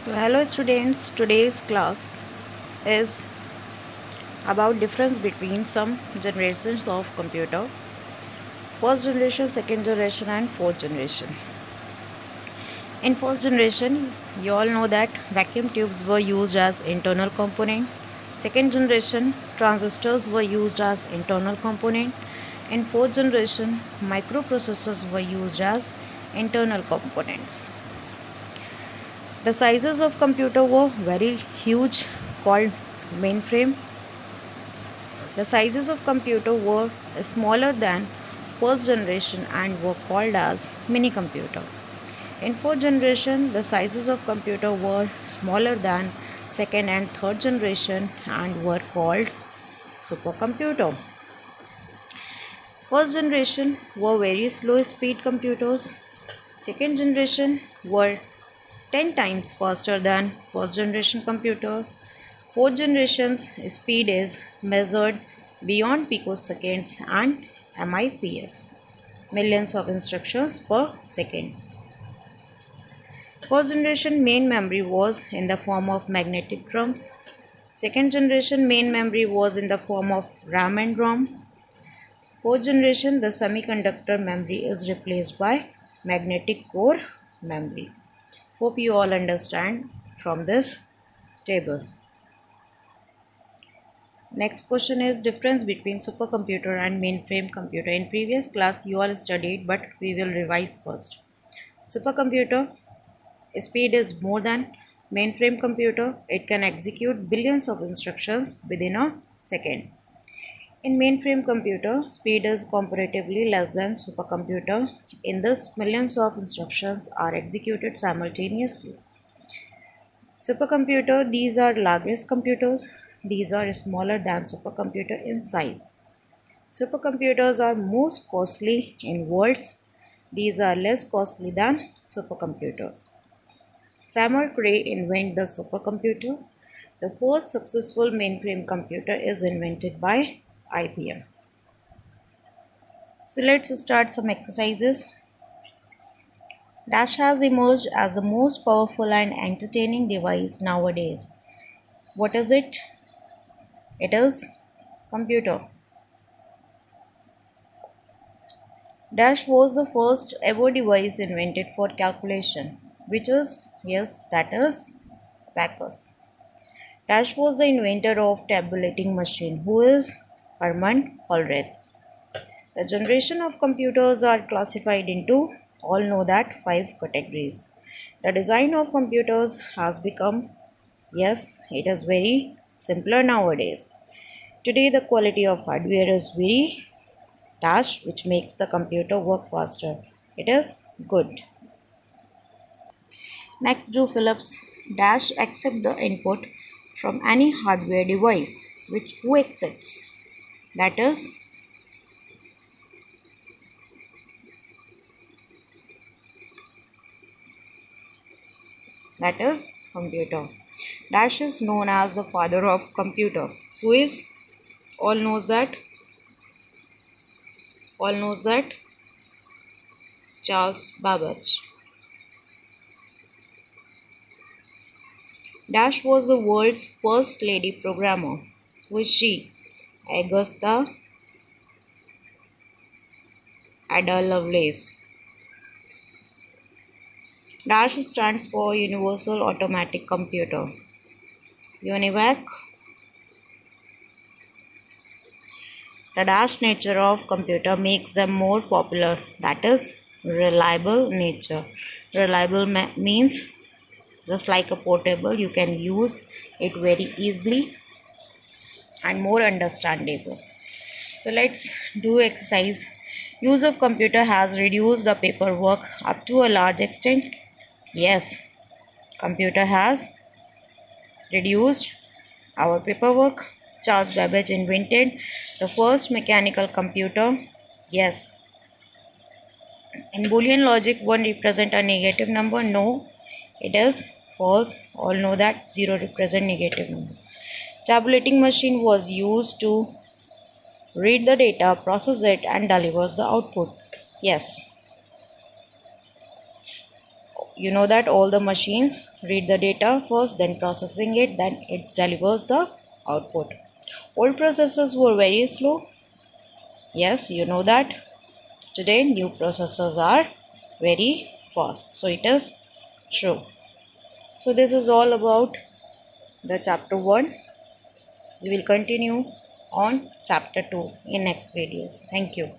Hello students, today's class is about difference between some generations of computer, first generation, second generation and fourth generation. In first generation, you all know that vacuum tubes were used as internal component. Second generation, transistors were used as internal component. In fourth generation, microprocessors were used as internal components. The sizes of computer were very huge, called mainframe. The sizes of computer were smaller than first generation and were called as mini computer. In fourth generation, the sizes of computer were smaller than second and third generation and were called supercomputer. First generation were very slow speed computers. Second generation were 10 times faster than first generation computer. Fourth generation's speed is measured beyond picoseconds and MIPS, millions of instructions per second. First generation main memory was in the form of magnetic drums. Second generation main memory was in the form of RAM and ROM. Fourth generation, the semiconductor memory is replaced by magnetic core memory. Hope you all understand from this table. Next question is difference between supercomputer and mainframe computer. In previous class you all studied, but we will revise first. Supercomputer speed is more than mainframe computer. It can execute billions of instructions within a second. In mainframe computer, speed is comparatively less than supercomputer. In this, millions of instructions are executed simultaneously. Supercomputer, these are largest computers. These are smaller than supercomputer in size. Supercomputers are most costly in worlds. These are less costly than supercomputers. Samuel Cray invented the supercomputer. The first successful mainframe computer is invented by IBM. So let's start some exercises. Dash has emerged as the most powerful and entertaining device nowadays. What is it? It is computer. Dash was the first ever device invented for calculation, which is, yes, that is abacus. Dash was the inventor of tabulating machine, who is Hermann Hollerith. The generation of computers are classified into, all know that, 5 categories. The design of computers has become, yes, it is very simpler nowadays. Today the quality of hardware is very dash, which makes the computer work faster. It is good. Next, do Phillips dash accept the input from any hardware device, which who accepts? That is computer. Dash is known as the father of computer. Who is? All knows that Charles Babbage. Dash was the world's first lady programmer. Who is she? Augusta Ada Lovelace. Dash stands for Universal Automatic Computer. UNIVAC. The dash nature of computer makes them more popular. That is reliable nature. Reliable means just like a portable, you can use it very easily and more understandable. So let's do exercise. Use of computer has reduced the paperwork up to a large extent. Yes, computer has reduced our paperwork. Charles Babbage invented the first mechanical computer. Yes. In Boolean logic, 1 represent a negative number. No, it is false. All know that 0 represent negative number. Tabulating machine was used to read the data, process it and delivers the output. Yes. you know that all the machines read the data first, then processing it, then it delivers the output. Old processors were very slow. Yes, you know that. Today new processors are very fast. So it is true. So this is all about the chapter 1. We will continue on chapter 2 in next video. Thank you.